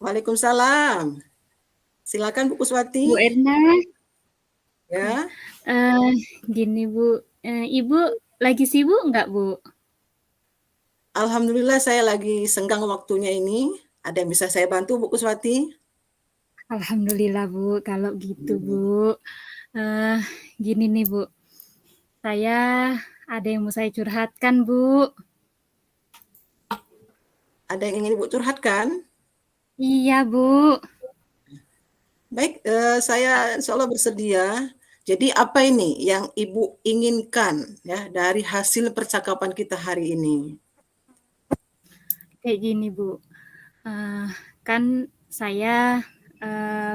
Waalaikumsalam. Silakan Bu Kuswati. Bu Erna, Ya, eh gini Bu, Ibu lagi sibuk nggak Bu? alhamdulillah saya lagi senggang waktunya ini. Ada yang bisa saya bantu Bu Kuswati? Alhamdulillah Bu, kalau gitu Bu. Eh Gini nih Bu, saya ada yang mau saya curhatkan Bu. Ada yang ingin Ibu curhatkan? Iya Bu. Baik, saya insya Allah bersedia. Jadi apa ini yang Ibu inginkan ya dari hasil percakapan kita hari ini? Kayak gini Bu, eh kan saya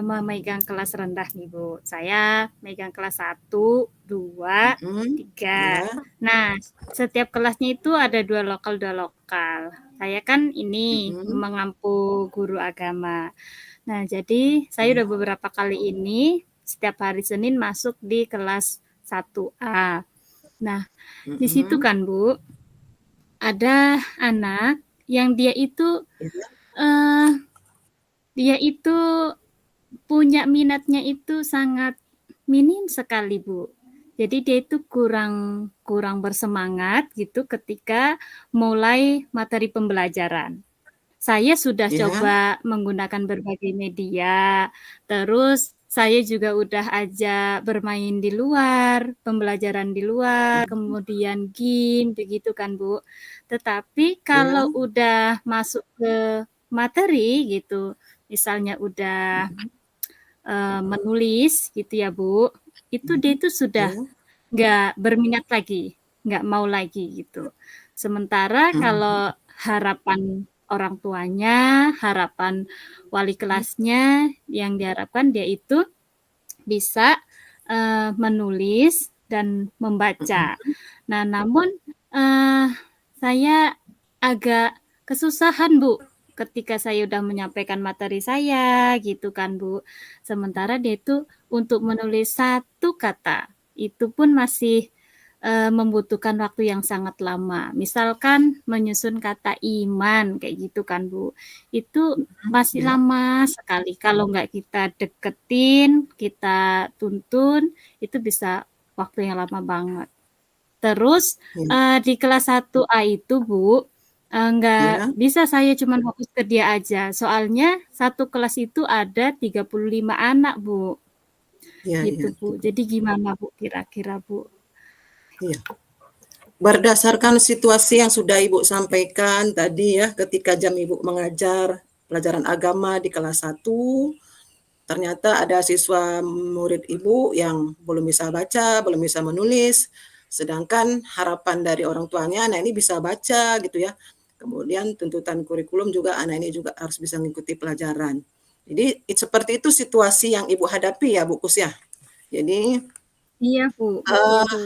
memegang kelas rendah nih Bu. Saya megang kelas 1, 2, Mhm, 3. ya, Nah, setiap kelasnya itu ada dua lokal. Saya kan ini mhm, mengampu guru agama. Nah, jadi saya ya, udah beberapa kali ini setiap hari Senin masuk di kelas 1A. Nah, di situ mhm, kan Bu, ada anak yang ya, eh, dia itu punya minatnya itu sangat minim sekali, Bu. Jadi dia itu kurang kurang bersemangat gitu ketika mulai materi pembelajaran. Saya sudah ya, coba menggunakan berbagai media, terus saya juga udah ajak bermain di luar, pembelajaran di luar, kemudian game, begitu kan, Bu. Tetapi kalau ya, udah masuk ke materi gitu, misalnya udah menulis gitu ya Bu, itu dia itu sudah ya, nggak berminat lagi, nggak mau lagi gitu. Sementara mhm, kalau harapan orang tuanya, harapan wali kelasnya yang diharapkan dia itu bisa menulis dan membaca. mhm, Nah, namun eh, saya agak kesusahan Bu ketika saya udah menyampaikan materi saya gitu kan Bu. Sementara dia itu untuk menulis satu kata itu pun masih membutuhkan waktu yang sangat lama. Misalkan menyusun kata iman kayak gitu kan Bu. Itu masih ya, lama sekali. Kalau nggak kita deketin, kita tuntun, itu bisa waktu yang lama banget. Terus ya, di kelas 1A itu Bu, nggak ya, bisa saya cuma fokus ke dia aja. Soalnya satu kelas itu ada 35 anak Bu, ya, gitu ya, Bu. cukup. Jadi gimana Bu kira-kira Bu? Iya. Berdasarkan situasi yang sudah Ibu sampaikan tadi ya, ketika jam Ibu mengajar pelajaran agama di kelas 1, ternyata ada siswa murid Ibu yang belum bisa baca, belum bisa menulis, sedangkan harapan dari orang tuanya anak ini bisa baca gitu ya. Kemudian tuntutan kurikulum juga anak ini juga harus bisa mengikuti pelajaran. Jadi seperti itu situasi yang Ibu hadapi ya Bu Kus ya. Jadi Iya Bu, betul uh, Bu.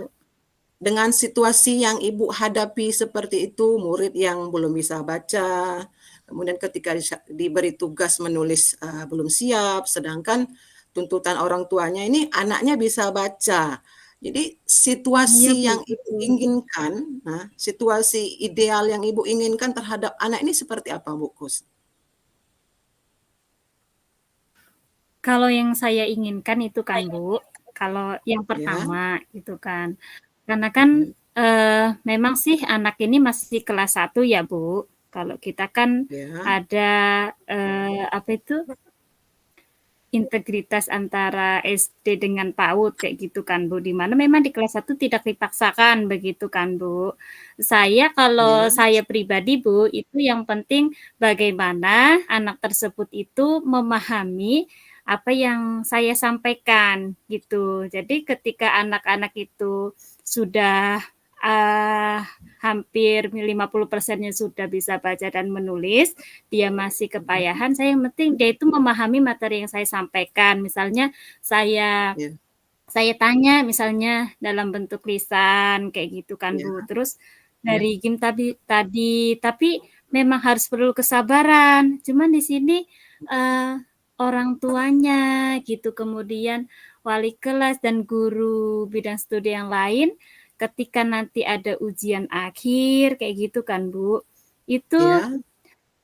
dengan situasi yang Ibu hadapi seperti itu, murid yang belum bisa baca, kemudian ketika diberi tugas menulis belum siap, sedangkan tuntutan orang tuanya ini anaknya bisa baca. Jadi Iya situasi Bu, yang Ibu betul. inginkan, nah, situasi ideal yang Ibu inginkan terhadap anak ini seperti apa, Bu Kus? Kalau yang saya inginkan itu kan Bu, kalau yang Ya, pertama gitu kan, karena kan memang sih anak ini masih kelas 1 ya Bu. Kalau kita kan ya, ada apa itu integritas antara SD dengan PAUD kayak gitu kan Bu, di mana memang di kelas 1 tidak dipaksakan begitu kan Bu. Kalau ya, saya pribadi Bu, itu yang penting bagaimana anak tersebut itu memahami apa yang saya sampaikan gitu. Jadi ketika anak-anak itu sudah uh, hampir 50%-nya sudah bisa baca dan menulis, dia masih kepayahan, saya yang penting dia itu memahami materi yang saya sampaikan. Misalnya saya ya, saya tanya misalnya dalam bentuk lisan kayak gitu kan Bu. ya, Terus dari game tapi memang harus perlu kesabaran. Cuman di sini eh, orang tuanya gitu, kemudian wali kelas dan guru bidang studi yang lain ketika nanti ada ujian akhir kayak gitu kan Bu. Itu ya,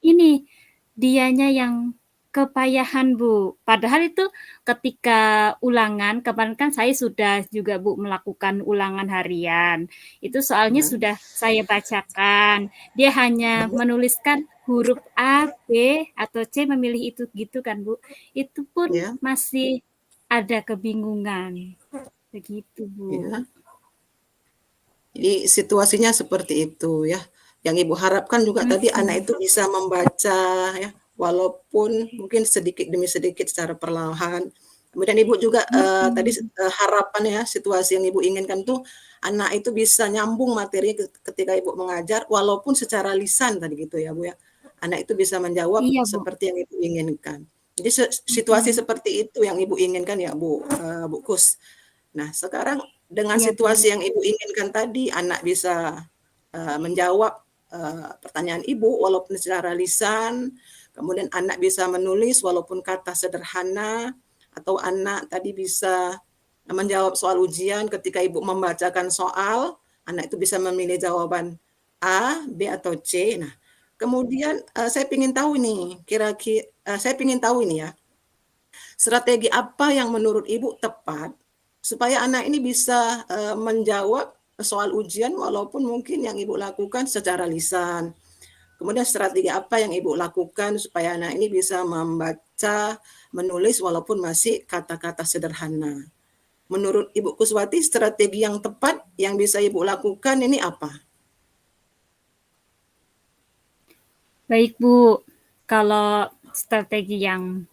ini dianya yang kepayahan, Bu. Padahal itu ketika ulangan, kemarin kan saya sudah juga, Bu, melakukan ulangan harian. Itu soalnya Ya, sudah saya bacakan. Dia hanya ya, menuliskan huruf A, B, atau C, memilih itu gitu kan, Bu. Itu pun ya, masih ada kebingungan. Begitu, Bu. ya. Jadi situasinya seperti itu ya. Yang Ibu harapkan juga tadi anak Mhm. itu bisa membaca ya, walaupun mungkin sedikit demi sedikit secara perlahan. Kemudian Ibu juga tadi Mhm. harapan ya, situasi yang Ibu inginkan tuh anak itu bisa nyambung materinya ketika Ibu mengajar walaupun secara lisan tadi gitu ya, Bu ya. Anak itu bisa menjawab Iya, Bu. seperti yang Ibu inginkan. Jadi situasi Mhm. seperti itu yang Ibu inginkan ya, Bu Kus. Nah, sekarang dengan Iya, Bu. situasi yang Ibu inginkan tadi, anak bisa menjawab pertanyaan Ibu walaupun secara lisan, kemudian anak bisa menulis walaupun kata sederhana, atau anak tadi bisa menjawab soal ujian ketika Ibu membacakan soal, anak itu bisa memilih jawaban A, B, atau C. Nah, kemudian saya ingin tahu nih, saya ingin tahu ini ya, strategi apa yang menurut Ibu tepat supaya anak ini bisa menjawab soal ujian walaupun mungkin yang Ibu lakukan secara lisan. Kemudian strategi apa yang Ibu lakukan supaya anak ini bisa membaca, menulis walaupun masih kata-kata sederhana. Menurut Ibu Kuswati, strategi yang tepat yang bisa Ibu lakukan ini apa? Baik, Bu. Kalau strategi yang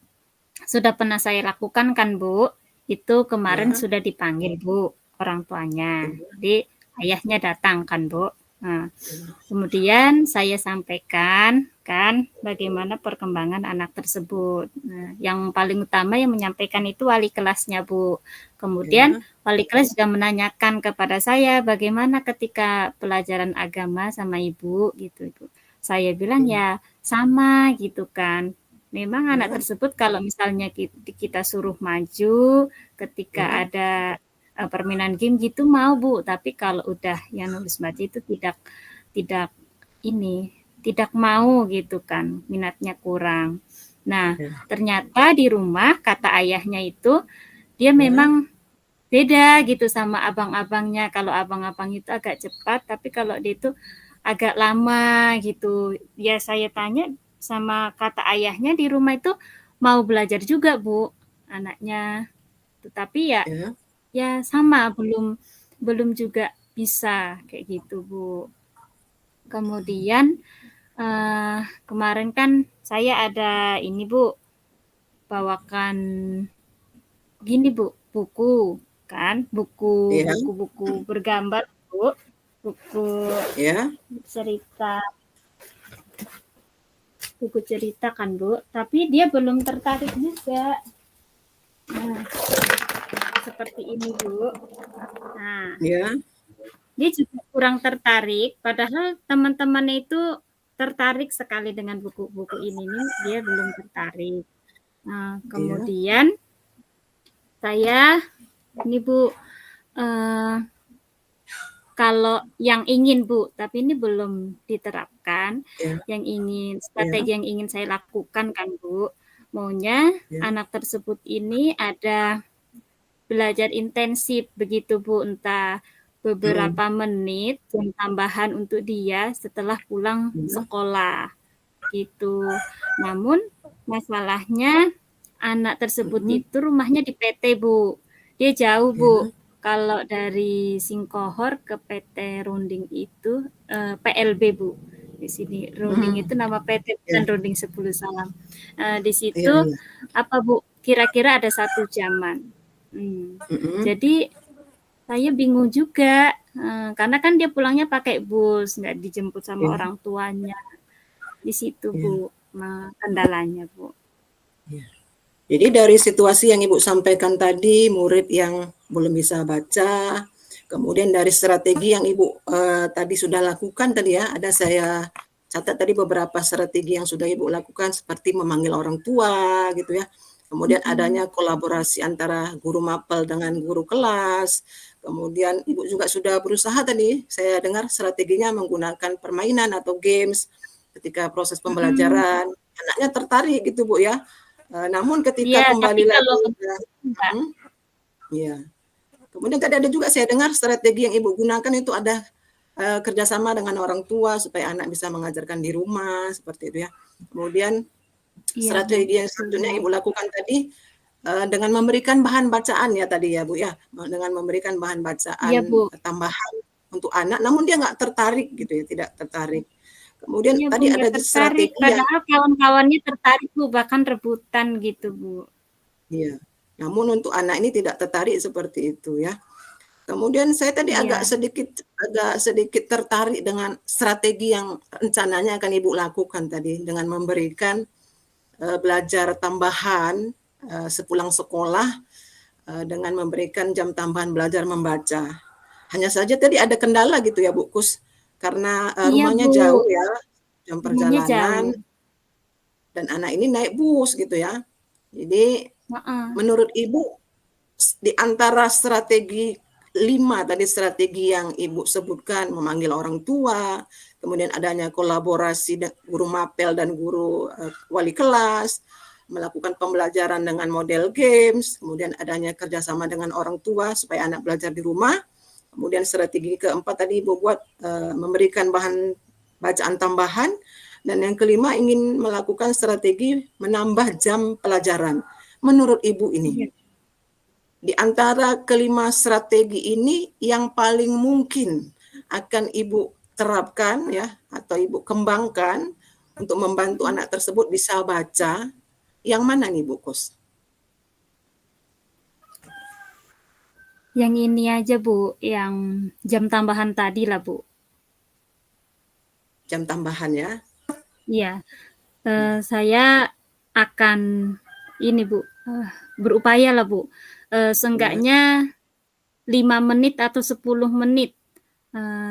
sudah pernah saya lakukan kan, Bu, itu kemarin Ya, sudah dipanggil, Bu, orang tuanya. ya, Jadi ayahnya datang kan, Bu. Nah, ya, kemudian saya sampaikan kan bagaimana perkembangan anak tersebut. Nah, yang paling utama yang menyampaikan itu wali kelasnya, Bu. Kemudian ya, wali kelas juga menanyakan kepada saya bagaimana ketika pelajaran agama sama Ibu gitu, Ibu. Saya bilang ya, ya sama gitu kan. Memang anak ya, tersebut kalau misalnya kita suruh maju ketika ya, ada permainan game gitu mau, Bu, tapi kalau udah yang nulis baca itu tidak ini, tidak mau gitu kan, minatnya kurang. Nah, ya, ternyata di rumah kata ayahnya itu dia ya, memang beda gitu sama abang-abangnya. Kalau abang-abang itu agak cepat, tapi kalau dia itu agak lama gitu. Ya saya tanya sama kata ayahnya di rumah itu mau belajar juga, Bu, anaknya. Tetapi ya ya, ya sama belum belum juga bisa kayak gitu, Bu. Kemudian kemarin kan saya ada ini, Bu, bawakan gini, Bu, buku kan, buku ya, buku-buku bergambar, Bu, buku ya, cerita buku cerita kan, Bu, tapi dia belum tertarik juga. Nah, seperti ini, Bu. Nah, ya, dia juga kurang tertarik, padahal teman-temannya itu tertarik sekali dengan buku-buku ini nih, dia belum tertarik. Nah, ya, kemudian saya ini, Bu, eh, kalau yang ingin, Bu, tapi ini belum diterapkan, ya, yang ingin ya, strategi yang ingin saya lakukan kan, Bu, maunya ya, anak tersebut ini ada belajar intensif begitu, Bu, entah hmm, beberapa menit jam tambahan untuk dia setelah pulang ya, sekolah, gitu. Namun masalahnya anak tersebut mhm, itu rumahnya di PT, Bu. Dia jauh, Bu. ya, Kalau dari Singkohor ke PT Runding itu PLB, Bu. Di sini Runding mhm, itu nama PT bukan ya, Runding 10 Salam. Di iya, situ iya, apa, Bu? Kira-kira ada 1 jaman. mhm, Jadi saya bingung juga, karena kan dia pulangnya pakai bus, nggak dijemput sama iya, orang tuanya. Di situ, iya, Bu, kendalanya, Bu. iya. Jadi dari situasi yang Ibu sampaikan tadi, murid yang belum bisa baca, kemudian dari strategi yang Ibu tadi sudah lakukan tadi ya, ada saya catat tadi beberapa strategi yang sudah Ibu lakukan seperti memanggil orang tua gitu ya. Kemudian Mhm. adanya kolaborasi antara guru mapel dengan guru kelas. Kemudian Ibu juga sudah berusaha tadi, saya dengar strateginya menggunakan permainan atau games ketika proses Mhm. pembelajaran. Anaknya tertarik gitu Bu ya, Namun ketika Iya, tapi kembali kalau lagi enggak. ya. Kemudian tadi ada juga saya dengar strategi yang Ibu gunakan itu ada kerjasama dengan orang tua supaya anak bisa mengajarkan di rumah seperti itu ya. Kemudian Iya, Bu, strategi yang betul, selanjutnya Bu. Ibu lakukan tadi dengan memberikan bahan bacaan ya tadi ya Bu ya, dengan memberikan bahan Iya, bacaan Bu. tambahan untuk anak, namun dia nggak tertarik gitu ya, tidak tertarik. Kemudian Iya, Bu, tadi ada nggak tertarik. strategi yang Padahal kawan-kawannya tertarik, Bu, bahkan rebutan gitu, Bu. iya, namun untuk anak ini tidak tertarik seperti itu ya. Kemudian saya tadi Iya. agak sedikit tertarik dengan strategi yang rencananya akan Ibu lakukan tadi dengan memberikan belajar tambahan sepulang sekolah dengan memberikan jam tambahan belajar membaca. Hanya saja tadi ada kendala gitu ya Bu Kus, karena Iya, rumahnya Bu. jauh ya, jam Rumahnya perjalanan, jauh. dan anak ini naik bus gitu ya. Jadi Heeh. menurut Ibu di antara strategi 5 tadi strategi yang Ibu sebutkan, memanggil orang tua, kemudian adanya kolaborasi guru mapel dan guru wali kelas, melakukan pembelajaran dengan model games, kemudian adanya kerjasama dengan orang tua supaya anak belajar di rumah. Kemudian strategi keempat tadi Ibu buat memberikan bahan bacaan tambahan, dan yang kelima ingin melakukan strategi menambah jam pelajaran. Menurut Ibu ini, Iya. di antara kelima strategi ini yang paling mungkin akan Ibu terapkan ya atau Ibu kembangkan untuk membantu anak tersebut bisa baca, yang mana nih Bu Kus? Yang ini aja, Bu, yang jam tambahan tadi lah, Bu. Jam tambahan ya. Iya. Saya akan ini, Bu, berupaya lah, Bu. Ya, Seenggaknya 5 menit atau 10 menit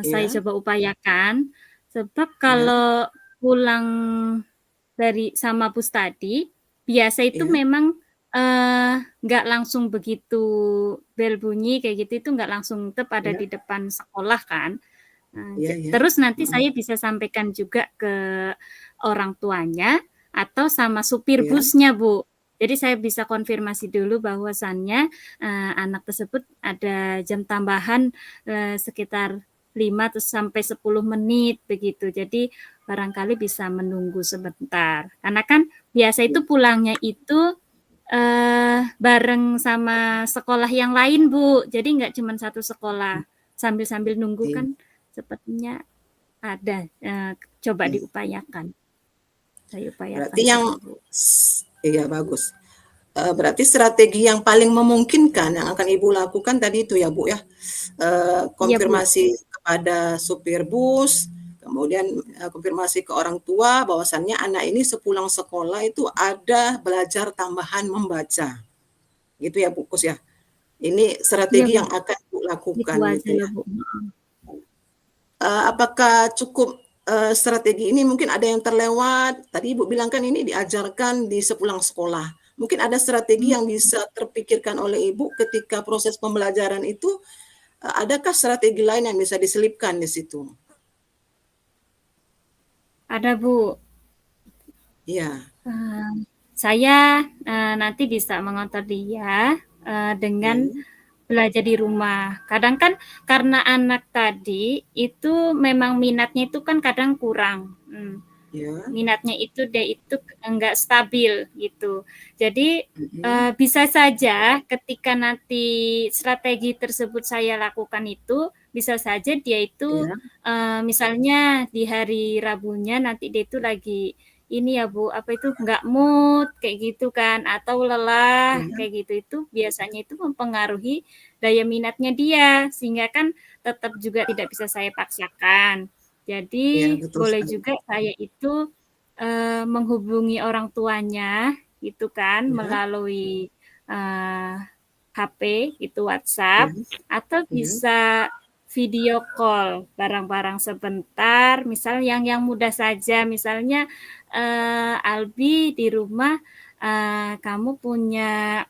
saya ya, coba upayakan. Sebab ya, kalau pulang dari sama bus tadi, biasa itu ya, memang nggak langsung begitu bel bunyi kayak gitu, itu nggak langsung ada ya, di depan sekolah kan. ya, ya. Terus nanti saya bisa sampaikan juga ke orang tuanya atau sama supir Ya, busnya, Bu. Jadi saya bisa konfirmasi dulu bahwasannya anak tersebut ada jam tambahan sekitar 5 sampai 10 menit begitu. Jadi barangkali bisa menunggu sebentar. Karena kan biasa itu pulangnya itu bareng sama sekolah yang lain, Bu. Jadi nggak cuma satu sekolah. Sambil-sambil nunggu ya, kan sepertinya ada. Coba ya. diupayakan. Saya upayakan Berarti yang coba, Bu. iya bagus. Berarti strategi yang paling memungkinkan yang akan Ibu lakukan tadi itu ya Bu ya, Iya, Bu. konfirmasi kepada supir bus, kemudian konfirmasi ke orang tua bahwasannya anak ini sepulang sekolah itu ada belajar tambahan membaca, gitu ya Bu Kus ya. Ini Iya, strategi Bu. yang akan Ibu Gitu lakukan aja gitu ya. lah, Bu. Apakah cukup strategi ini mungkin ada yang terlewat? Tadi Ibu bilang kan ini diajarkan di sepulang sekolah. Mungkin ada strategi yang bisa terpikirkan oleh Ibu ketika proses pembelajaran itu, adakah strategi lain yang bisa diselipkan di situ? Ada, Bu. Iya, Saya nanti bisa mengontrol dia iya, dengan belajar di rumah. Kadang kan karena anak tadi itu memang minatnya itu kan kadang kurang. iya, Minatnya itu dia itu enggak stabil gitu. Jadi mhm, bisa saja ketika nanti strategi tersebut saya lakukan itu bisa saja dia itu iya, misalnya di hari Rabunya nanti dia itu lagi ini ya Bu, apa itu nggak mood kayak gitu kan atau lelah iya, kayak gitu itu biasanya itu mempengaruhi daya minatnya dia sehingga kan tetap juga tidak bisa saya paksakan. iya, Jadi betul boleh sekali. juga saya itu menghubungi orang tuanya gitu kan Iya, melalui HP itu iya, WhatsApp atau iya, bisa video call bareng-bareng sebentar misal yang mudah saja misalnya Albi di rumah kamu punya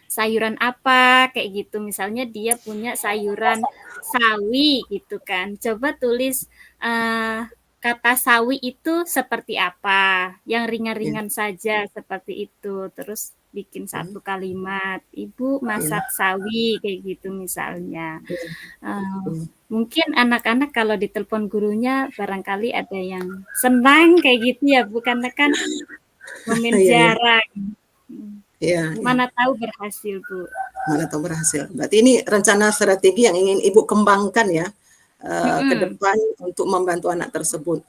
sayuran apa kayak gitu misalnya dia punya sayuran sawi gitu kan coba tulis kata sawi itu seperti apa, yang Ya, ringan-ringan saja seperti itu. Terus bikin ya, satu kalimat, "Ibu ya, masak sawi," kayak gitu misalnya. ya, Eee, ya. Mungkin anak-anak kalau ditelepon gurunya barangkali ada yang senang kayak gitu ya Bu, karena kan momen Iya, iya, jarang. Mhm, iya, iya. mana tahu berhasil Bu. Mana tahu berhasil. Berarti ini rencana strategi yang ingin Ibu kembangkan ya, ke Mhm, depan untuk membantu anak tersebut.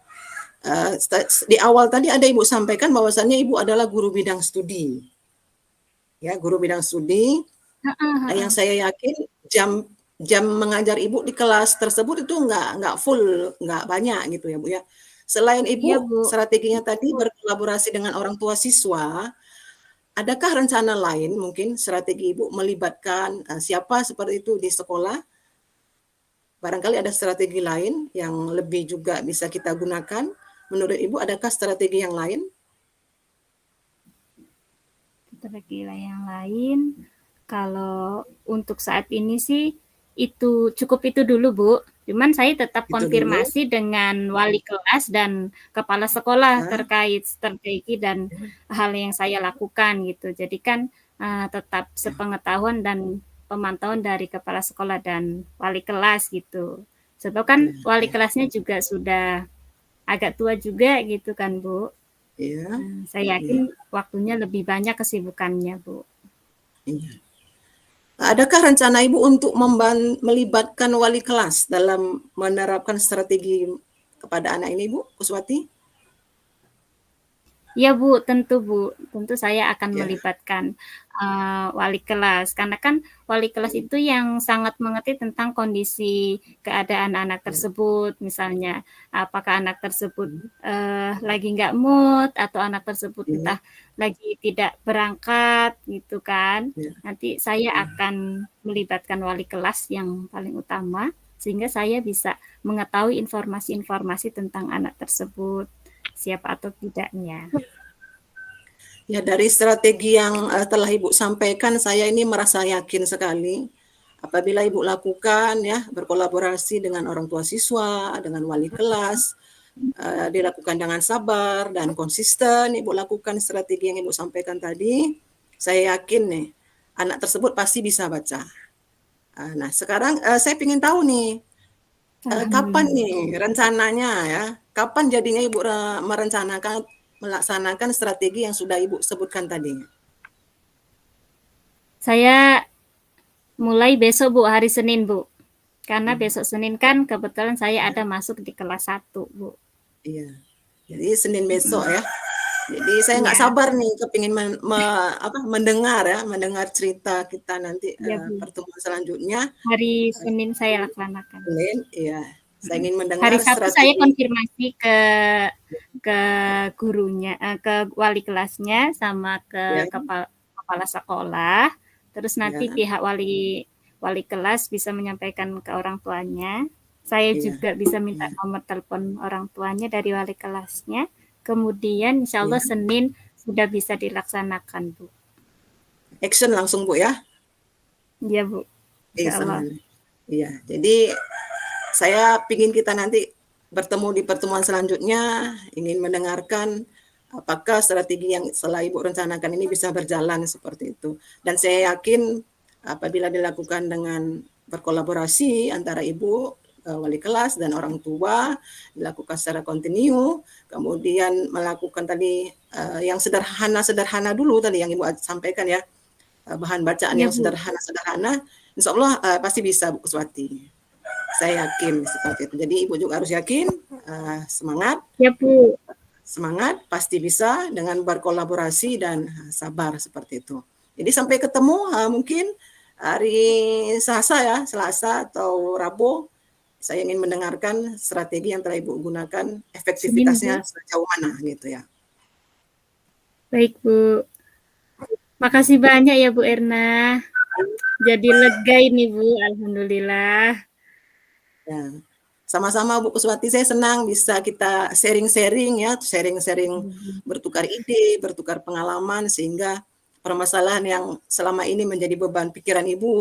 Di awal tadi ada Ibu sampaikan bahwasannya Ibu adalah guru bidang studi, ya, guru bidang studi, heeh yang heeh. saya yakin jam jam mengajar Ibu di kelas tersebut itu nggak full, nggak banyak gitu ya, Bu, ya. Selain Iya Ibu Bu. strateginya tadi berkolaborasi dengan orang tua siswa, adakah rencana lain mungkin strategi Ibu melibatkan, siapa seperti itu di sekolah? Barangkali ada strategi lain yang lebih juga bisa kita gunakan. Menurut Ibu adakah strategi yang lain? Strategi yang lain, kalau untuk saat ini sih itu cukup itu dulu Bu. Cuman saya tetap Itu dulu, konfirmasi dengan wali kelas dan kepala sekolah ya, terkait strategi dan ya, hal yang saya lakukan gitu. Jadi kan tetap ya, sepengetahuan dan pemantauan dari kepala sekolah dan wali kelas gitu. Sebab kan ya, wali ya, kelasnya juga sudah agak tua juga gitu kan Bu. ya, Saya ya, yakin waktunya lebih banyak kesibukannya Bu. iya. Adakah rencana Ibu untuk melibatkan wali kelas dalam menerapkan strategi kepada anak ini, Bu Kuswati? Iya Bu, tentu Bu, tentu saya akan Ya, melibatkan wali kelas, karena kan wali kelas ya, itu yang sangat mengerti tentang kondisi keadaan anak ya, tersebut, misalnya apakah anak tersebut lagi nggak mood atau anak tersebut ya, entah lagi tidak berangkat gitu kan. ya, Nanti saya ya. akan melibatkan wali kelas yang paling utama sehingga saya bisa mengetahui informasi-informasi tentang anak tersebut siap atau tidaknya. Ya, dari strategi yang telah Ibu sampaikan, saya ini merasa yakin sekali apabila Ibu lakukan ya berkolaborasi dengan orang tua siswa, dengan wali kelas, dilakukan dengan sabar dan konsisten. Ibu lakukan strategi yang Ibu sampaikan tadi. Saya yakin nih anak tersebut pasti bisa baca. Nah, sekarang saya ingin tahu nih kapan Alhamdulillah. nih rencananya ya? Kapan jadinya Ibu merencanakan melaksanakan strategi yang sudah Ibu sebutkan tadi? Saya mulai besok Bu, hari Senin Bu. Karena Hmm, besok Senin kan kebetulan saya ada masuk di kelas 1 Bu. iya. Jadi Senin besok Mm-mm. ya. Jadi saya nggak Iya, sabar nih kepingin mendengar ya, mendengar cerita kita nanti iya Bu. pertemuan selanjutnya. Hari Senin saya laksanakan. Senin, iya. Saya ingin Hari mendengar Sabtu saya strategi. konfirmasi ke gurunya, ke wali kelasnya sama ke Ya, kepala sekolah. Terus nanti ya, pihak wali wali kelas bisa menyampaikan ke orang tuanya. Saya iya, juga bisa minta iya, nomor telepon orang tuanya dari wali kelasnya. Kemudian insya iya. Allah Senin sudah bisa dilaksanakan, Bu. Action langsung Bu ya. Iya, Bu. Insya Allah. Iya. Jadi saya pingin kita nanti bertemu di pertemuan selanjutnya, ingin mendengarkan apakah strategi yang setelah Ibu rencanakan ini bisa berjalan seperti itu. Dan saya yakin apabila dilakukan dengan berkolaborasi antara Ibu, wali kelas dan orang tua, dilakukan secara kontinu, kemudian melakukan tadi yang sederhana-sederhana dulu tadi yang Ibu sampaikan ya, bahan bacaan Iya, yang Bu. sederhana-sederhana, insya Allah pasti bisa Bu Kuswati. Saya yakin seperti itu. Jadi Ibu juga harus yakin, semangat, Iya, Bu. semangat, pasti bisa dengan berkolaborasi dan sabar seperti itu. Jadi sampai ketemu mungkin hari Selasa ya, Selasa atau Rabu, saya ingin mendengarkan strategi yang telah Ibu gunakan, Senin, Bu. efektivitasnya sejauh mana gitu ya. Baik, Bu. Makasih banyak ya, Bu Erna. Jadi lega ini Bu, alhamdulillah. Ya. Sama-sama Bu Kuswati, saya senang bisa kita sharing-sharing ya, sharing-sharing bertukar ide, bertukar pengalaman sehingga permasalahan yang selama ini menjadi beban pikiran Ibu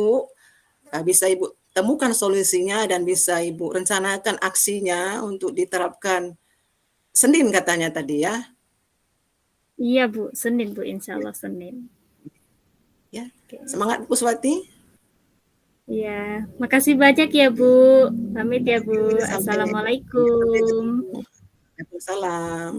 bisa Ibu temukan solusinya dan bisa Ibu rencanakan aksinya untuk diterapkan Senin katanya tadi ya. Iya Bu, Senin Bu, insya Allah Senin. Ya, Oke. semangat Bu Swati. Iya, makasih banyak ya Bu. Pamit ya Bu. Sampai Assalamualaikum. ketemu. Waalaikumsalam.